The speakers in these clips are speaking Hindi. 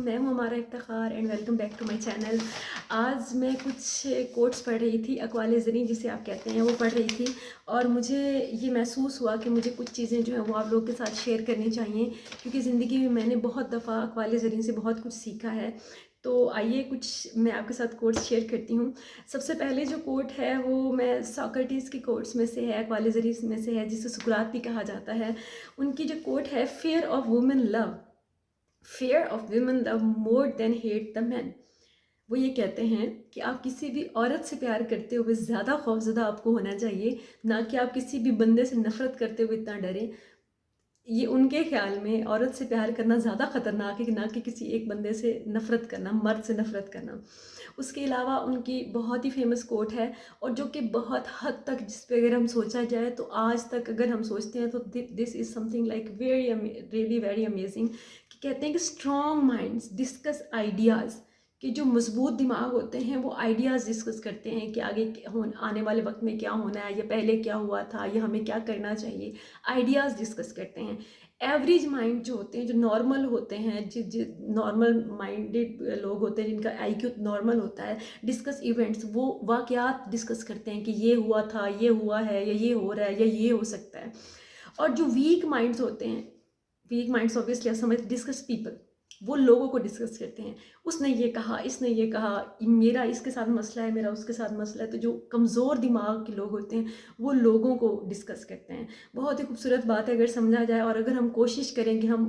मैं हूँ हमारा Iftikhar and welcome back to my channel. आज मैं कुछ कोट्स पढ़ रही थी, अक़वाल ज़रीन जिसे आप कहते हैं, वो पढ़ रही थी और मुझे ये महसूस हुआ कि मुझे कुछ चीज़ें जो हैं वो आप लोगों के साथ शेयर करनी चाहिए, क्योंकि ज़िंदगी में मैंने बहुत दफ़ा अक़वाल ज़रीन से बहुत कुछ सीखा है। तो आइए कुछ मैं आपके साथ कोट्स शेयर करती हूँ। सबसे पहले जो कोट है वो मैं सोक्रेटिस की कोट्स में से है, अक़वाल ज़रीन में से है, जिसे सुकरात भी कहा जाता है। उनकी जो कोट है, fear of women love, fair of women love more than hate the man. वो ये कहते हैं कि आप किसी भी औरत से प्यार करते हुए ज़्यादा खौफज़दा आपको होना चाहिए, ना कि आप किसी भी बंदे से नफ़रत करते हुए इतना डरें। ये उनके ख्याल में औरत से प्यार करना ज़्यादा ख़तरनाक है कि ना कि किसी एक बंदे से नफ़रत करना, मर्द से नफ़रत करना। उसके अलावा उनकी बहुत ही फेमस कोट है, और जो कि बहुत हद तक जिस पे अगर हम सोचा जाए तो आज तक अगर हम सोचते हैं तो this is something like really very amazing. कि कहते हैं कि स्ट्रॉन्ग माइंड्स डिस्कस आइडियाज़, कि जो मजबूत दिमाग होते हैं वो आइडियाज़ डिस्कस करते हैं कि आने वाले वक्त में क्या होना है, या पहले क्या हुआ था, या हमें क्या करना चाहिए। आइडियाज़ डिस्कस करते हैं। एवरेज माइंड जो होते हैं, जो नॉर्मल होते हैं, जि नॉर्मल माइंडेड लोग होते हैं, जिनका आईक्यू नॉर्मल होता है, डिस्कस इवेंट्स, वो वाक़यात डिस्कस करते हैं कि ये हुआ था, ये हुआ है, या ये हो रहा है, या ये हो सकता है। और जो वीक माइंड्स होते हैं, वीक माइंड्स ऑब्वियसली आप समझ, डिस्कस पीपल, वो लोगों को डिस्कस करते हैं। उसने ये कहा, इसने ये कहा, मेरा इसके साथ मसला है, मेरा उसके साथ मसला है। तो जो कमज़ोर दिमाग के लोग होते हैं वो लोगों को डिस्कस करते हैं। बहुत ही खूबसूरत बात है अगर समझा जाए, और अगर हम कोशिश करें कि हम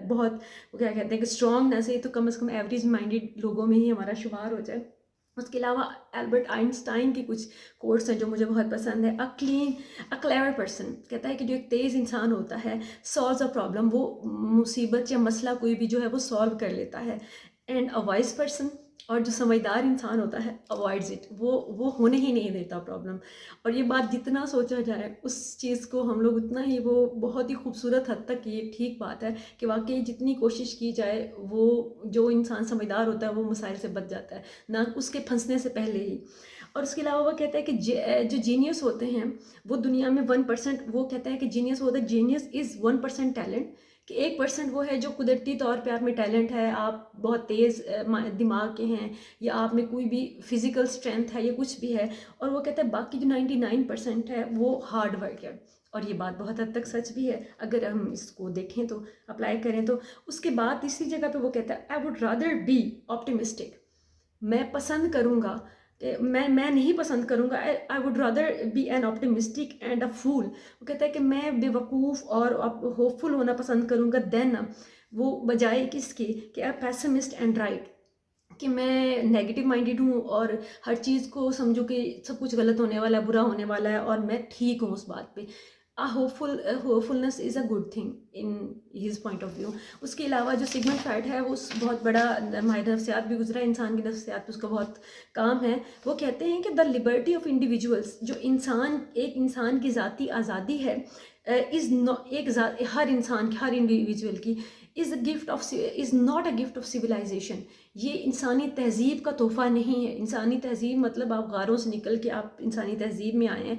बहुत, वो क्या कहते हैं कि स्ट्रॉन्ग ना सही तो कम से कम एवरेज माइंडेड लोगों में ही हमारा शुमार हो जाए। उसके अलावा एल्बर्ट आइंस्टाइन की कुछ कोट्स हैं जो मुझे बहुत पसंद है। अ क्लेवर पर्सन, कहता है कि जो एक तेज़ इंसान होता है, सॉल्व्स अ प्रॉब्लम, वो मुसीबत या मसला कोई भी जो है वो सॉल्व कर लेता है। एंड अ वाइज पर्सन, और जो समझदार इंसान होता है, अवॉइड्स इट, वो होने ही नहीं देता प्रॉब्लम। और ये बात जितना सोचा जाए उस चीज़ को हम लोग उतना ही, वो बहुत ही खूबसूरत हद तक ये ठीक बात है कि वाकई जितनी कोशिश की जाए, वो जो इंसान समझदार होता है वो मसाइल से बच जाता है, ना उसके फंसने से पहले ही। और उसके अलावा वो कहता है कि जो जीनियस होते हैं वो दुनिया में 1%, वो कहता है कि जीनियस होता है, जीनियस इज़ 1% टैलेंट, कि 1% वो है जो कुदरती तौर पे आप में टैलेंट है, आप बहुत तेज़ दिमाग के हैं, या आप में कोई भी फिज़िकल स्ट्रेंथ है, या कुछ भी है। और वो कहता है बाकी जो 99% है वो हार्ड वर्क है। और ये बात बहुत हद तक सच भी है अगर हम इसको देखें तो, अप्लाई करें तो। उसके बाद तीसरी जगह पे वो कहता है, I would rather be optimistic, मैं पसंद करूँगा, मैं नहीं पसंद करूँगा, I would rather be an optimistic and a fool. वो कहता है कि मैं बेवकूफ़ और होपफुल होना पसंद करूँगा देन, वो बजाय किसके, कि अ पैसिमिस्ट एंड राइट, कि मैं नेगेटिव माइंडेड हूँ और हर चीज़ को समझूँ कि सब कुछ गलत होने वाला है, बुरा होने वाला है, और मैं ठीक हूँ उस बात पे। Hopefulness is a good thing in his point of view. उसके अलावा जो सिगमंड फ्राइड है, वो बहुत बड़ा माहिर नफ्सियात भी गुजरा, इंसान की नफ्सियात पे उसका बहुत काम है। वो कहते हैं कि द लिबर्टी ऑफ इंडिविजुअल्स, जो एक इंसान की ज़ाती आज़ादी है, इज़ हर इंसान की, हर इंडिविजुअल की, is not a gift of civilization. ये इंसानी तहज़ीब का तोहफ़ा नहीं है। इंसानी तहज़ीब मतलब आप गारों से निकल के आप इंसानी तहज़ीब में आए हैं,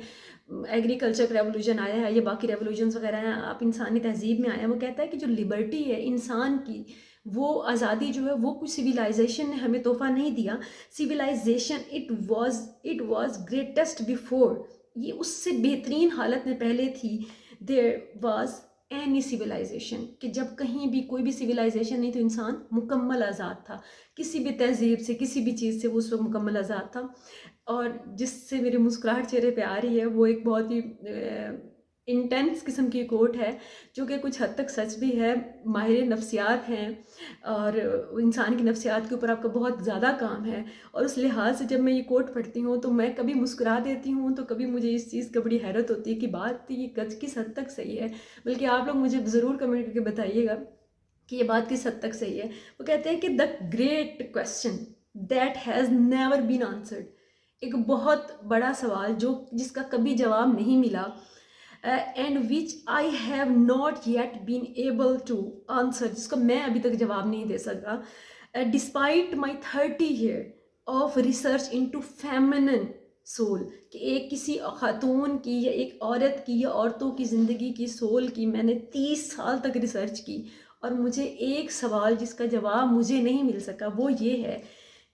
एग्रीकल्चर रेवोल्यूशन आया है या बाकी रेवोल्यूशंस वगैरह हैं, आप इंसानी तहज़ीब में आए हैं। वो कहता है कि जो लिबर्टी है इंसान की, वो आज़ादी जो है वो कुछ सिविलाइजेशन ने हमें तोहफ़ा नहीं दिया। Civilization it was greatest before, ये उससे बेहतरीन हालत में पहले थी। देयर वाज एनी सिविलाइजेशन, कि जब कहीं भी कोई भी सिविलाइजेशन नहीं तो इंसान मुकम्मल आज़ाद था, किसी भी तहज़ीब से, किसी भी चीज़ से वो उस वक्त मुकम्मल आज़ाद था। और जिससे मेरी मुस्कुराहट चेहरे पे आ रही है वो एक बहुत ही इंटेंस किस्म की कोट है, जो कि कुछ हद तक सच भी है। माहिर नफ्सियात हैं और इंसान की नफ्सियात के ऊपर आपका बहुत ज़्यादा काम है, और उस लिहाज से जब मैं ये कोट पढ़ती हूँ तो मैं कभी मुस्कुरा देती हूँ, तो कभी मुझे इस चीज़ का बड़ी हैरत होती है कि बात ये किस हद तक सही है। बल्कि आप लोग मुझे ज़रूर कमेंट करके बताइएगा कि ये बात किस हद तक सही है। वो कहते हैं कि the great question that has never been answered, एक बहुत बड़ा सवाल जो जिसका कभी जवाब नहीं मिला, and which I have not yet been able to answer, जिसका मैं अभी तक जवाब नहीं दे सका, despite my 30 year of research into feminine soul, कि एक किसी खातून की या एक औरत की या औरतों की ज़िंदगी की सोल की मैंने 30 साल तक रिसर्च की, और मुझे एक सवाल जिसका जवाब मुझे नहीं मिल सका वो ये है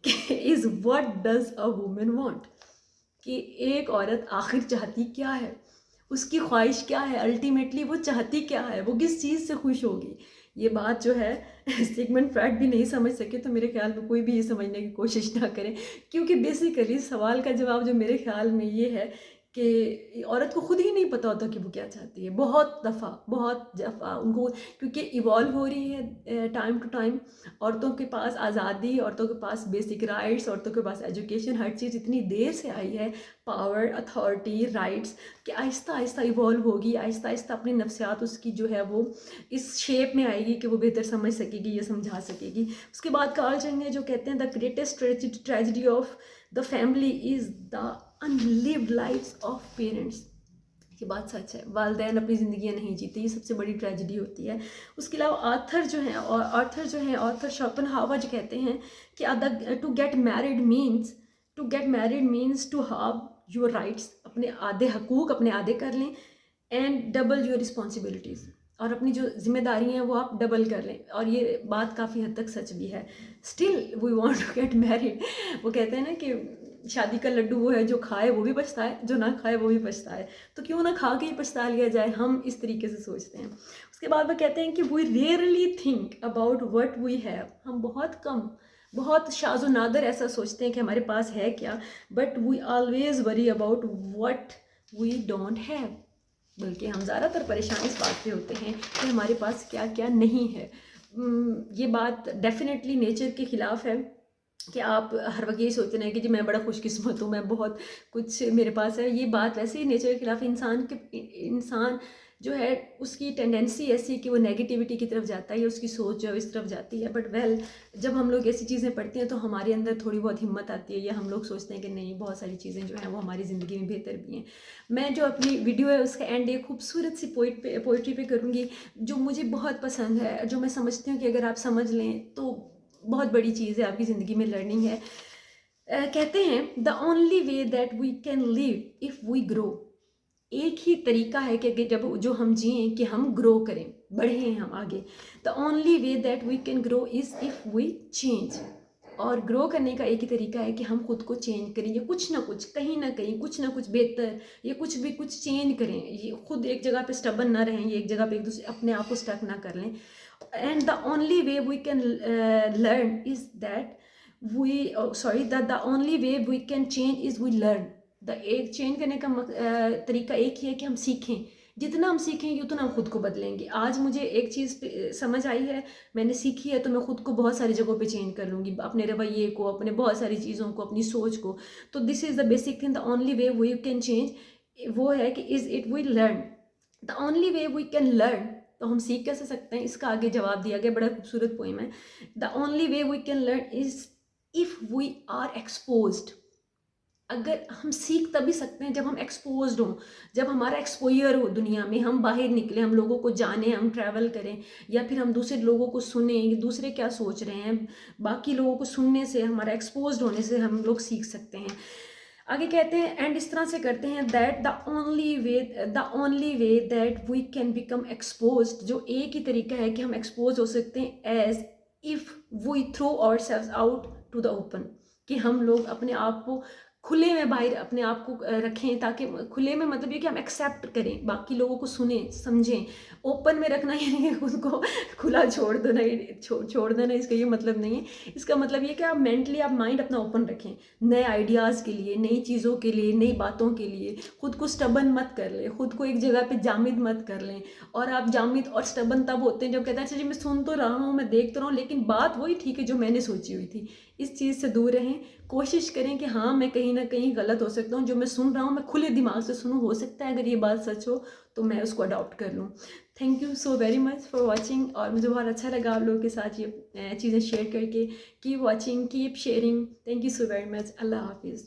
कि is what does a woman want, कि एक औरत आखिर चाहती क्या है, उसकी ख्वाहिश क्या है, अल्टीमेटली वो चाहती क्या है, वो किस चीज़ से खुश होगी। ये बात जो है सिगमंड फ्रॉइड भी नहीं समझ सके, तो मेरे ख्याल में कोई भी ये समझने की कोशिश ना करे, क्योंकि बेसिकली सवाल का जवाब जो मेरे ख्याल में ये है कि औरत को खुद ही नहीं पता होता कि वो क्या चाहती है। बहुत दफ़ा उनको, क्योंकि इवॉल्व हो रही है टाइम टू टाइम, औरतों के पास आज़ादी, औरतों के पास बेसिक राइट्स, औरतों के पास एजुकेशन, हर चीज़ इतनी देर से आई है, पावर, अथॉरिटी, राइट्स, कि आहिस्ता आहिस्ता इवॉल्व होगी, आहिस्ता आहिस्ता अपनी नफ्सियात उसकी जो है वो इस शेप में आएगी कि वो बेहतर समझ सकेगी, ये समझा सकेगी। उसके बाद कार्ल जंग जो कहते हैं the greatest tragedy of the family is the unlived lives of parents. ये बात सच है, वालदैन अपनी ज़िंदगियाँ नहीं जीते, ये सबसे बड़ी ट्रेजिडी होती है। उसके अलावा ऑर्थर शोपेनहावर जो कहते हैं कि to get married means to have your rights, अपने आधे हकूक़ अपने आधे कर लें, एंड डबल योर रिस्पॉन्सिबिलिटीज़, और अपनी जो जिम्मेदारी हैं वो आप डबल कर लें। और ये बात काफ़ी हद तक सच भी है। Still we want to get married. वो कहते हैं ना कि शादी का लड्डू वो है जो खाए वो भी पछताए, जो ना खाए वो भी पछताए, तो क्यों ना खा के ही पछता लिया जाए, हम इस तरीके से सोचते हैं। उसके बाद वो कहते हैं कि we rarely think about what we have, हम बहुत शाज़ो नादर ऐसा सोचते हैं कि हमारे पास है क्या, but we always worry about what we don't have, बल्कि हम ज़्यादातर परेशान इस बात पे होते हैं कि हमारे पास क्या क्या नहीं है। ये बात डेफिनेटली नेचर के ख़िलाफ़ है कि आप हर वक्त यही सोचते हैं कि जी मैं बड़ा खुशकिस्मत हूँ, मैं बहुत कुछ मेरे पास है। ये बात वैसे ही नेचर के खिलाफ, इंसान जो है उसकी टेंडेंसी ऐसी कि वो नेगेटिविटी की तरफ जाता है, उसकी सोच जो है इस तरफ जाती है। बट जब हम लोग ऐसी चीज़ें पढ़ते हैं तो हमारे अंदर थोड़ी बहुत हिम्मत आती है, या हम लोग सोचते हैं कि नहीं, बहुत सारी चीज़ें जो हैं वो हमारी ज़िंदगी में बेहतर भी हैं। मैं जो अपनी वीडियो है उसका एंड एक खूबसूरत सी पोइट्री पे करूँगी जो मुझे बहुत पसंद है, जो मैं समझती हूँ कि अगर आप समझ लें तो बहुत बड़ी चीज़ है, आपकी ज़िंदगी में लर्निंग है। कहते हैं the only way that we can live if we grow, एक ही तरीका है कि जब जो हम जिए कि हम ग्रो करें, बढ़ें हम आगे। The only way that we can grow is if we change, और ग्रो करने का एक ही तरीका है कि हम खुद को चेंज करें, या कुछ ना कुछ, कहीं ना कहीं कुछ ना कुछ बेहतर, या कुछ चेंज करें। ये खुद एक जगह पे स्टबन ना रहें, ये एक जगह पे एक दूसरे अपने आप को स्टक ना कर लें। And the only way we can learn is that the only way we can change is we learn. एक चेंज करने का तरीका एक ही है कि हम सीखें। जितना हम सीखेंगे उतना हम खुद को बदलेंगे। आज मुझे एक चीज़ समझ आई है, मैंने सीखी है, तो मैं खुद को बहुत सारी जगहों पे चेंज कर लूँगी, अपने रवैये को, अपने बहुत सारी चीज़ों को, अपनी सोच को। तो this is the basic thing, the only way we can change वो है कि is it we learn, the only way we can learn. तो हम सीख कैसे सकते हैं, इसका आगे जवाब दिया गया, बड़ा खूबसूरत पोइम है। The only way we can learn is if we are exposed. अगर हम सीख तभी सकते हैं जब हम एक्सपोज्ड हों, जब हमारा एक्सपोयर हो दुनिया में, हम बाहर निकलें, हम लोगों को जानें, हम ट्रैवल करें, या फिर हम दूसरे लोगों को सुने कि दूसरे क्या सोच रहे हैं। बाकी लोगों को सुनने से, हमारा एक्सपोज्ड होने से हम लोग सीख सकते हैं। आगे कहते हैं एंड इस तरह से करते हैं that the only way that we can become exposed, जो एक ही तरीका है कि हम एक्सपोज हो सकते हैं as if we throw ourselves out to the open, कि हम लोग अपने आप को खुले में बाहर अपने आप को रखें, ताकि खुले में मतलब ये कि हम एक्सेप्ट करें, बाकी लोगों को सुने समझें। ओपन में रखना यानी कि खुद को खुला छोड़ देना, छोड़ देना, इसका ये मतलब नहीं है। इसका मतलब ये कि आप मेंटली आप माइंड अपना ओपन रखें, नए आइडियाज़ के लिए, नई चीज़ों के लिए, नई बातों के लिए। खुद को स्टबन मत कर लें, खुद को एक जगह पे जामिद मत कर लें। और आप जामिद और स्टबन तब होते हैं जब कहते हैं अच्छा जी मैं सुन तो रहा हूँ, मैं देख तो रहा हूँ, लेकिन बात वही ठीक है जो मैंने सोची हुई थी। इस चीज़ से दूर रहें, कोशिश करें कि हाँ मैं कहीं ना कहीं गलत हो सकता हूँ, जो मैं सुन रहा हूँ मैं खुले दिमाग से सुनूँ, हो सकता है अगर ये बात सच हो तो मैं उसको अडॉप्ट कर लूँ। Thank you so very much for watching, और मुझे बहुत अच्छा लगा आप लोगों के साथ ये चीज़ें शेयर करके। Keep watching, keep sharing, thank you so very much, अल्लाह हाफिज़।